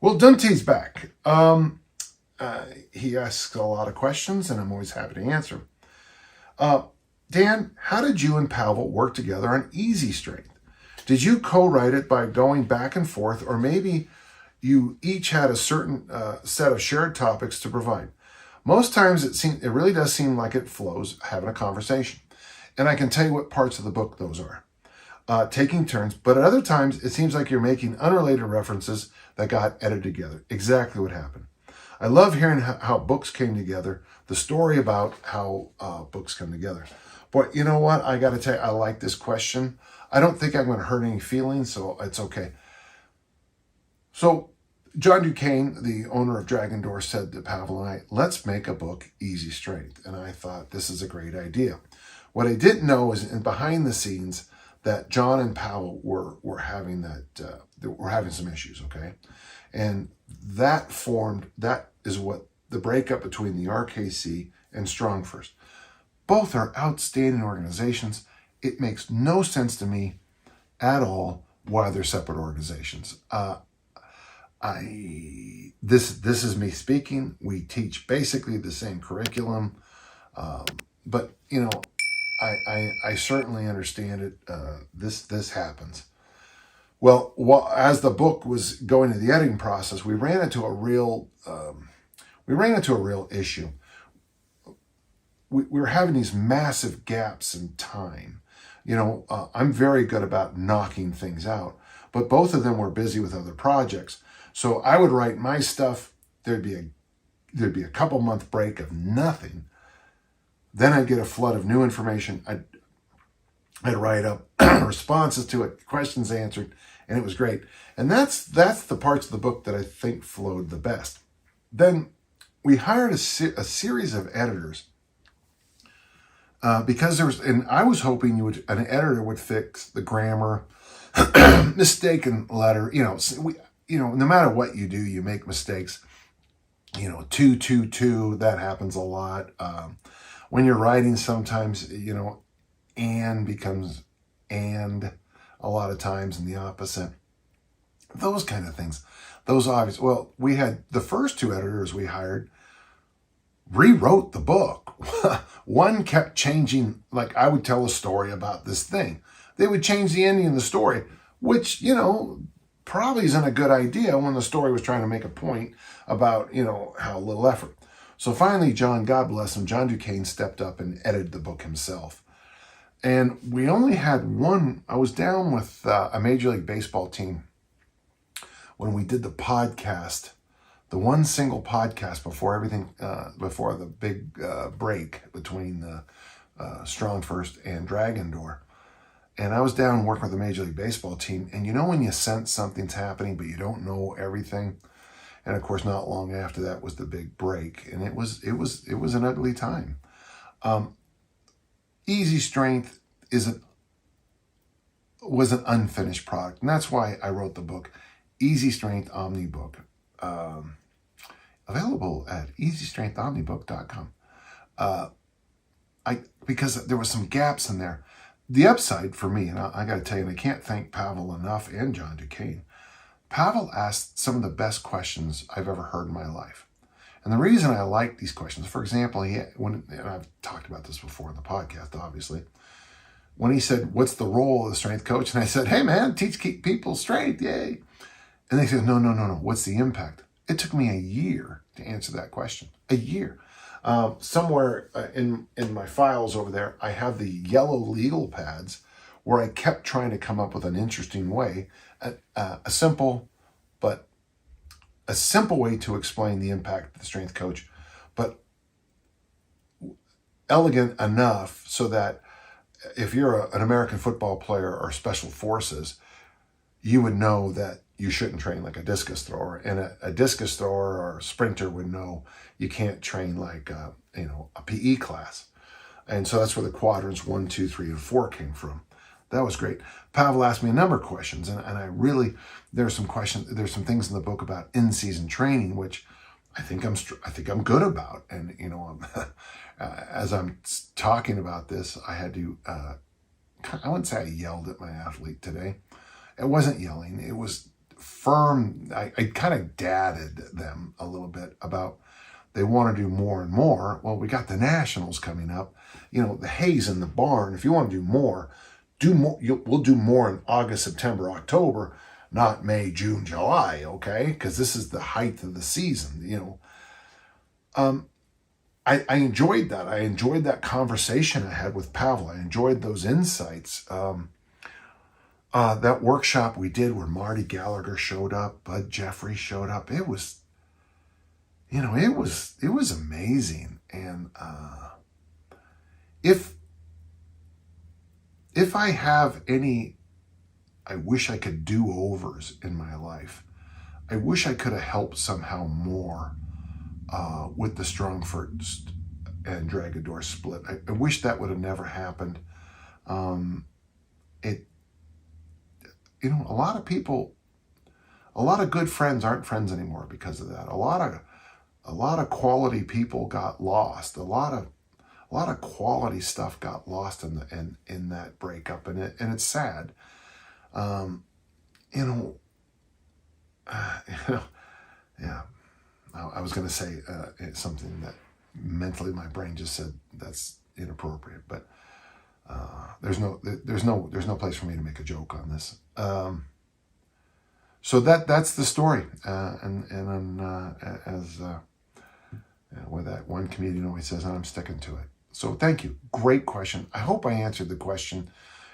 Well, Dunte's back. He asks a lot of questions, and I'm always happy to answer. Dan, how did you and Pavel work together on Easy Strength? Did you co-write it by going back and forth, or maybe you each had a certain set of shared topics to provide? Most times it really does seem like it flows having a conversation. And I can tell you what parts of the book those are. Taking turns, but at other times it seems like you're making unrelated references that got edited together. Exactly what happened. I love hearing how books came together, the story about how books come together. But you know what? I got to tell you, I like this question. I don't think I'm going to hurt any feelings, so it's okay. So John Duquesne, the owner of Dragon Door, said to Pavel and I, let's make a book, Easy Strength. And I thought, this is a great idea. What I didn't know is behind the scenes that John and Pavel were having some issues, okay? And that is what the breakup between the RKC and StrongFirst. Both are outstanding organizations. It makes no sense to me at all why they're separate organizations. This is me speaking. We teach basically the same curriculum, but you know, I certainly understand it. This happens. Well, as the book was going to the editing process, we ran into a real issue. We were having these massive gaps in time. You know, I'm very good about knocking things out, but both of them were busy with other projects. So I would write my stuff. There'd be a couple month break of nothing. Then I'd get a flood of new information. I'd write up responses to it, questions answered, and it was great. And that's the parts of the book that I think flowed the best. Then we hired a series of editors because I was hoping an editor would fix the grammar, mistaken letter. No matter what you do, you make mistakes. 2, that happens a lot. When you're writing, sometimes, and becomes and a lot of times in the opposite. Those kind of things. Those obvious. Well, we had the first 2 editors we hired rewrote the book. One kept changing, like I would tell a story about this thing. They would change the ending of the story, which, probably isn't a good idea when the story was trying to make a point about, how little effort. So finally, John, God bless him, John Duquesne stepped up and edited the book himself. And we only had one. I was down with a Major League Baseball team when we did the podcast, the one single podcast before everything, before the big break between the StrongFirst and Dragon Door. And I was down working with the Major League Baseball team. And when you sense something's happening, but you don't know everything. And of course, not long after that was the big break, and it was an ugly time. Easy Strength was an unfinished product, and that's why I wrote the book, Easy Strength Omni book, available at easystrengthomnibook.com. Because there was some gaps in there. The upside for me, and I got to tell you, and I can't thank Pavel enough and John Duquesne. Pavel asked some of the best questions I've ever heard in my life. And the reason I like these questions, for example, and I've talked about this before in the podcast, obviously, when he said, what's the role of the strength coach? And I said, hey man, keep people strength, yay. And they said, no, what's the impact? It took me a year to answer that question, a year. Somewhere in my files over there, I have the yellow legal pads where I kept trying to come up with an interesting way, a simple way to explain the impact of the strength coach, but elegant enough so that if you're an American football player or special forces, you would know that you shouldn't train like a discus thrower, and a discus thrower or a sprinter would know you can't train like a PE class. And so that's where the quadrants 1, 2, 3, and 4 came from. That was great. Pavel asked me a number of questions, and I really, there's some things in the book about in-season training, which I think I'm good about. And as I'm talking about this, I had to, I wouldn't say I yelled at my athlete today. It wasn't yelling. It was firm. I kind of dadded them a little bit about they want to do more and more. Well, we got the nationals coming up. The hay's in the barn. If you want to do more. We'll do more in August, September, October, not May, June, July. Okay, because this is the height of the season. I enjoyed that. I enjoyed that conversation I had with Pavel. I enjoyed those insights. That workshop we did where Marty Gallagher showed up, Bud Jeffrey showed up. It was, it was amazing. And if I have any, I wish I could do-overs in my life. I wish I could have helped somehow more with the StrongFirst and Dragador split. I wish that would have never happened. A lot of people, a lot of good friends aren't friends anymore because of that. A lot of quality people got lost. A lot of quality stuff got lost in that breakup, and it's sad. Yeah. I was going to say something that mentally my brain just said that's inappropriate, but there's no place for me to make a joke on this. So that's the story, with that one comedian always says, and I'm sticking to it. So thank you. Great question. I hope I answered the question.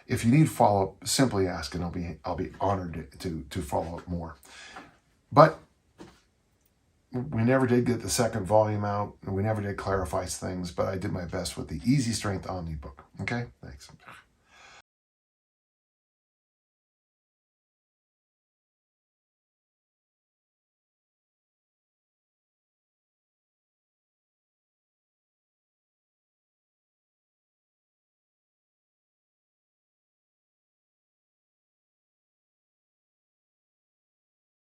If you need follow-up, simply ask, and I'll be honored to follow up more. But we never did get the second volume out. We never did clarify things, but I did my best with the Easy Strength Omni book. Okay? Thanks.